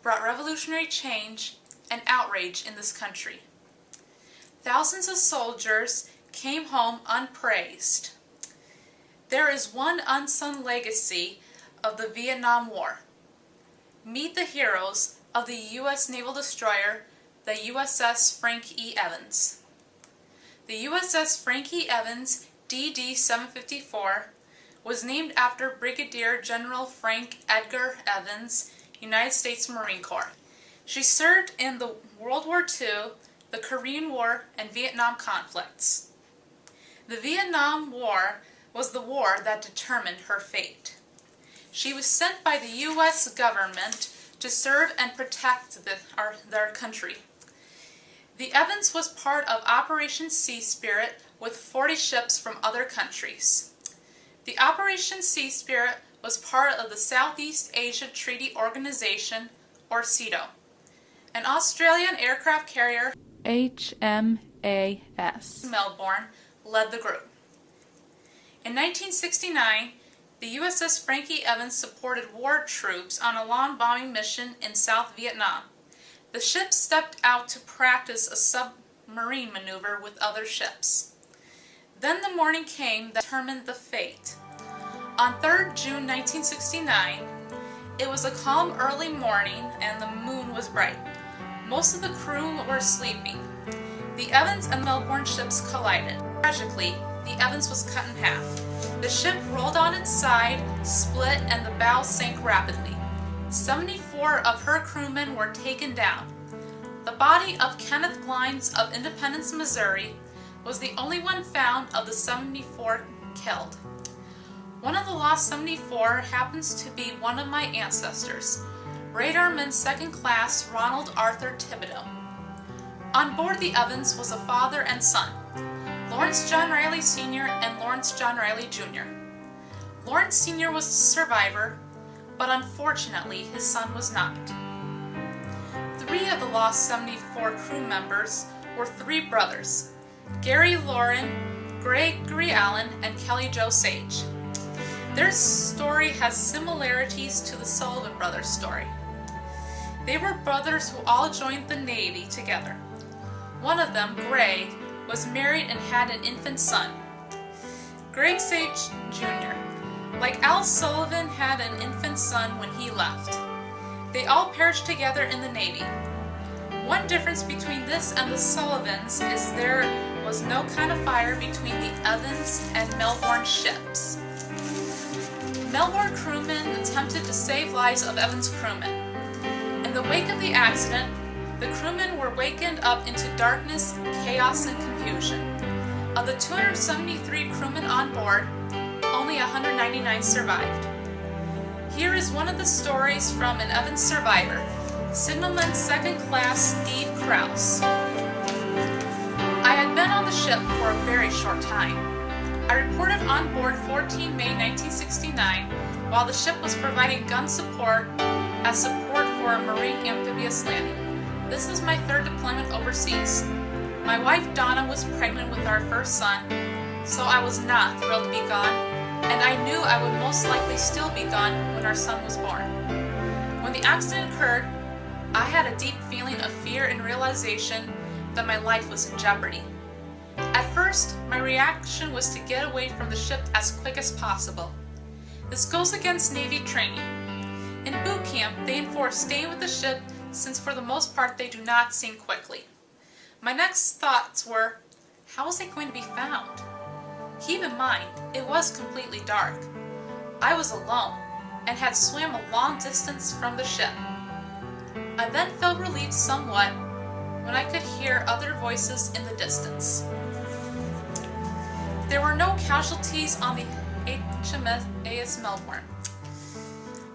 brought revolutionary change and outrage in this country. Thousands of soldiers came home unpraised. There is one unsung legacy of the Vietnam War. Meet the heroes of the U.S. naval destroyer, the USS Frank E Evans. The USS Frank E Evans DD-754 was named after Brigadier General Frank Edgar Evans, United States Marine Corps. She served in the World War II, the Korean War, and Vietnam conflicts. The Vietnam War was the war that determined her fate. She was sent by the U.S. government to serve and protect their country. The Evans was part of Operation Sea Spirit with 40 ships from other countries. The Operation Sea Spirit was part of the Southeast Asia Treaty Organization, or SEATO. An Australian aircraft carrier, HMAS Melbourne, led the group. In 1969, the USS Frank E Evans supported war troops on a long bombing mission in South Vietnam. The ship stepped out to practice a submarine maneuver with other ships. Then the morning came that determined the fate. On 3rd June 1969, it was a calm early morning and the moon was bright. Most of the crew were sleeping. The Evans and Melbourne ships collided. Tragically, the Evans was cut in half. The ship rolled on its side, split, and the bow sank rapidly. 74 of her crewmen were taken down. The body of Kenneth Glines of Independence, Missouri, was the only one found of the 74 killed. One of the lost 74 happens to be one of my ancestors, Radarman 2nd Class Ronald Arthur Thibodeau. On board the Evans was a father and son, Lawrence John Riley Sr. and Lawrence John Riley Jr. Lawrence Sr. was the survivor, but unfortunately his son was not. 3 of the lost 74 crew members were 3 brothers, Gary Lauren, Gregory Allen, and Kelly Joe Sage. Their story has similarities to the Sullivan brothers' story. They were brothers who all joined the Navy together. One of them, Greg, was married and had an infant son. Greg Sage Jr., like Al Sullivan, had an infant son when he left. They all perished together in the Navy. One difference between this and the Sullivans is there was no kind of fire between the Evans and Melbourne ships. Melbourne crewmen attempted to save lives of Evans crewmen. In the wake of the accident, the crewmen were wakened up into darkness, chaos, and confusion. Of the 273 crewmen on board, only 199 survived. Here is one of the stories from an Evans survivor, Signalman 2nd Class Steve Krause. I had been on the ship for a very short time. I reported on board 14 May 1969 while the ship was providing gun support as support for a Marine amphibious landing. This is my 3rd deployment overseas. My wife Donna was pregnant with our first son, so I was not thrilled to be gone, and I knew I would most likely still be gone when our son was born. When the accident occurred, I had a deep feeling of fear and realization that my life was in jeopardy. At first, my reaction was to get away from the ship as quick as possible. This goes against Navy training. In boot camp, they enforce staying with the ship since for the most part they do not sink quickly. My next thoughts were, how was I going to be found? Keep in mind, it was completely dark. I was alone and had swam a long distance from the ship. I then felt relieved somewhat when I could hear other voices in the distance. There were no casualties on the HMAS Melbourne.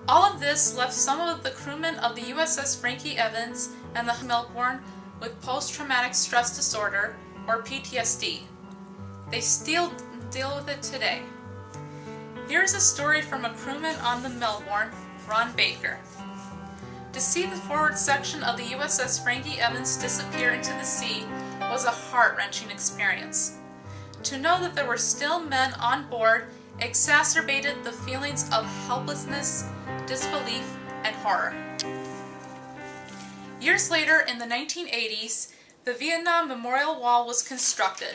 All of this left some of the crewmen of the USS Frank E Evans and the Melbourne with post-traumatic stress disorder, or PTSD. They still deal with it today. Here's a story from a crewman on the Melbourne, Ron Baker. To see the forward section of the USS Frank E Evans disappear into the sea was a heart-wrenching experience. To know that there were still men on board exacerbated the feelings of helplessness, disbelief, and horror. Years later, in the 1980s, the Vietnam Memorial Wall was constructed.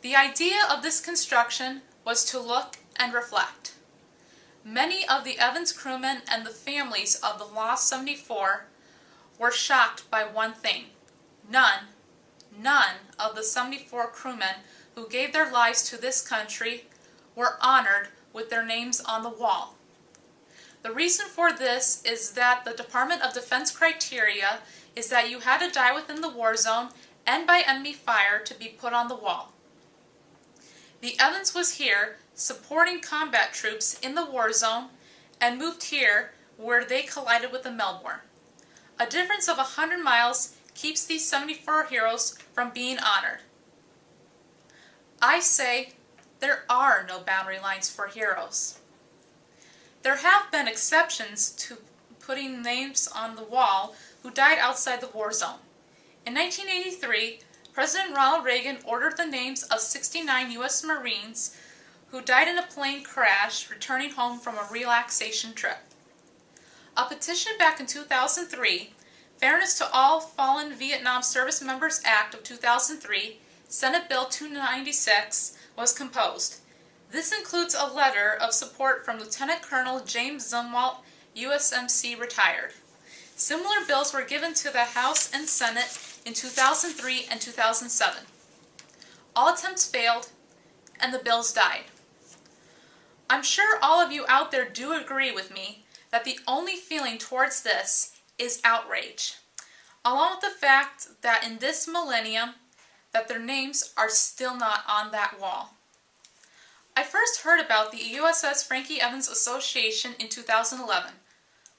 The idea of this construction was to look and reflect. Many of the Evans crewmen and the families of the lost 74 were shocked by one thing. None of the 74 crewmen who gave their lives to this country were honored with their names on the wall. The reason for this is that the Department of Defense criteria is that you had to die within the war zone and by enemy fire to be put on the wall. The Evans was here supporting combat troops in the war zone and moved here where they collided with the Melbourne. A difference of 100 miles keeps these 74 heroes from being honored. I say there are no boundary lines for heroes. There have been exceptions to putting names on the wall who died outside the war zone. In 1983, President Ronald Reagan ordered the names of 69 U.S. Marines who died in a plane crash returning home from a relaxation trip. A petition back in 2003, Fairness to All Fallen Vietnam Service Members Act of 2003, Senate Bill 296, was composed. This includes a letter of support from Lieutenant Colonel James Zumwalt, USMC retired. Similar bills were given to the House and Senate in 2003 and 2007. All attempts failed, and the bills died. I'm sure all of you out there do agree with me that the only feeling towards this is outrage, along with the fact that in this millennium that their names are still not on that wall. I first heard about the USS Frank E Evans Association in 2011.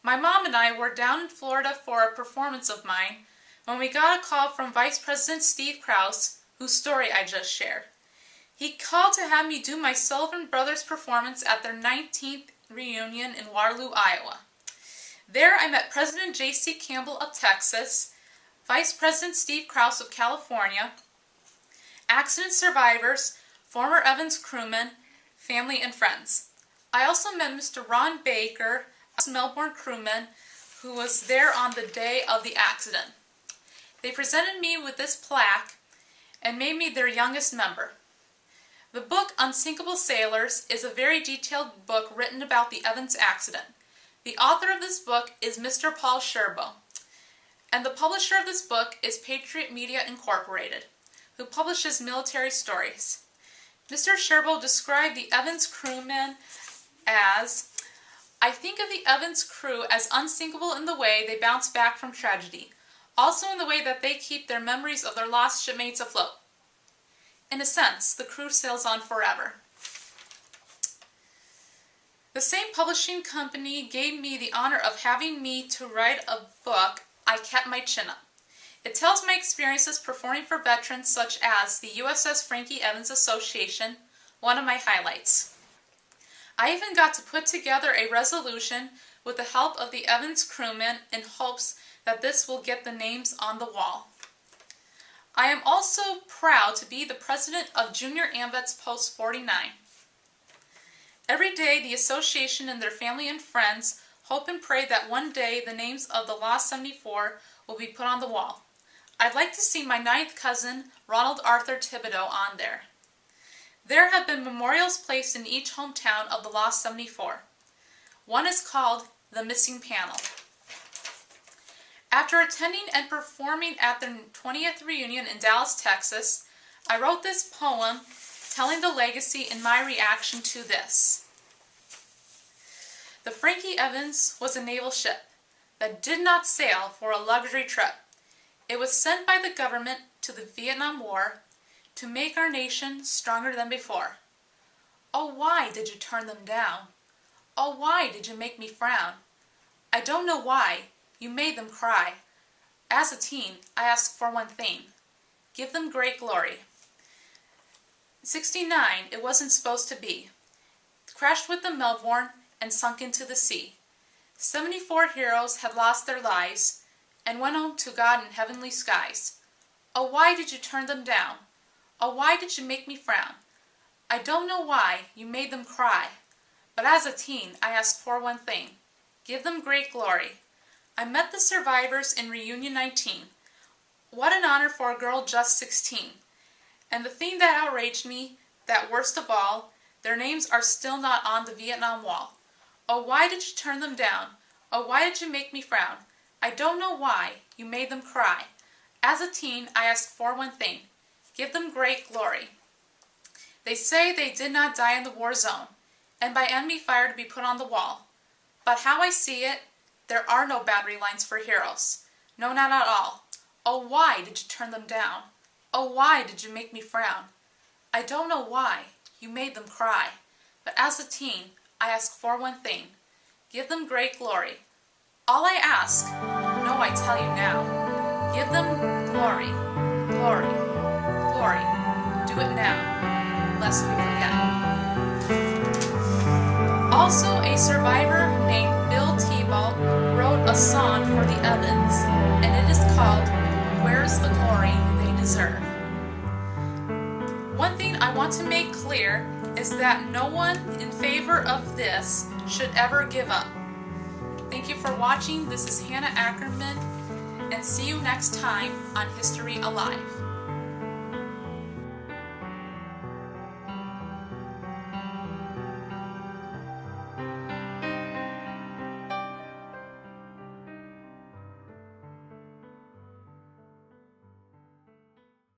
My mom and I were down in Florida for a performance of mine when we got a call from Vice President Steve Krause, whose story I just shared. He called to have me do my Sullivan Brothers performance at their 19th reunion in Waterloo, Iowa. There I met President J.C. Campbell of Texas, Vice President Steve Krause of California, accident survivors, former Evans crewmen, family and friends. I also met Mr. Ron Baker, a Melbourne crewman, who was there on the day of the accident. They presented me with this plaque and made me their youngest member. The book Unsinkable Sailors is a very detailed book written about the Evans accident. The author of this book is Mr. Paul Sherbo, and the publisher of this book is Patriot Media Incorporated, who publishes military stories. Mr. Sherbo described the Evans crewmen as, "I think of the Evans crew as unsinkable in the way they bounce back from tragedy, also in the way that they keep their memories of their lost shipmates afloat. In a sense, the crew sails on forever." The same publishing company gave me the honor of having me to write a book, I Kept My Chin Up. It tells my experiences performing for veterans such as the USS Frank E Evans Association, one of my highlights. I even got to put together a resolution with the help of the Evans crewmen in hopes that this will get the names on the wall. I am also proud to be the president of Junior AMVETS Post 49. Every day the association and their family and friends hope and pray that one day the names of the lost 74 will be put on the wall. I'd like to see my ninth cousin, Ronald Arthur Thibodeau, on there. There have been memorials placed in each hometown of the lost 74. One is called The Missing Panel. After attending and performing at their 20th reunion in Dallas, Texas, I wrote this poem telling the legacy in my reaction to this. The Frank E Evans was a naval ship that did not sail for a luxury trip. It was sent by the government to the Vietnam War to make our nation stronger than before. Oh, why did you turn them down? Oh, why did you make me frown? I don't know why. You made them cry. As a teen, I asked for one thing. Give them great glory. 69, it wasn't supposed to be. Crashed with the Melbourne and sunk into the sea. 74 heroes had lost their lives and went home to God in heavenly skies. Oh, why did you turn them down? Oh, why did you make me frown? I don't know why you made them cry. But as a teen, I asked for one thing. Give them great glory. I met the survivors in Reunion 19. What an honor for a girl just 16. And the thing that outraged me, that worst of all, their names are still not on the Vietnam Wall. Oh, why did you turn them down? Oh, why did you make me frown? I don't know why. You made them cry. As a teen, I asked for one thing. Give them great glory. They say they did not die in the war zone, and by enemy fire to be put on the wall. But how I see it, there are no boundary lines for heroes. No, not at all. Oh, why did you turn them down? Oh, why did you make me frown? I don't know why. You made them cry. But as a teen, I ask for one thing. Give them great glory. All I ask, no, I tell you now. Give them glory, glory, glory. Do it now, lest we forget. Also, a survivor named Bill Tebow wrote a song for the Evans, and it is called Where's the Glory They Deserve. One thing I want to make clear is that no one in favor of this should ever give up. Thank you for watching. This is Hannah Ackerman, and see you next time on History Alive.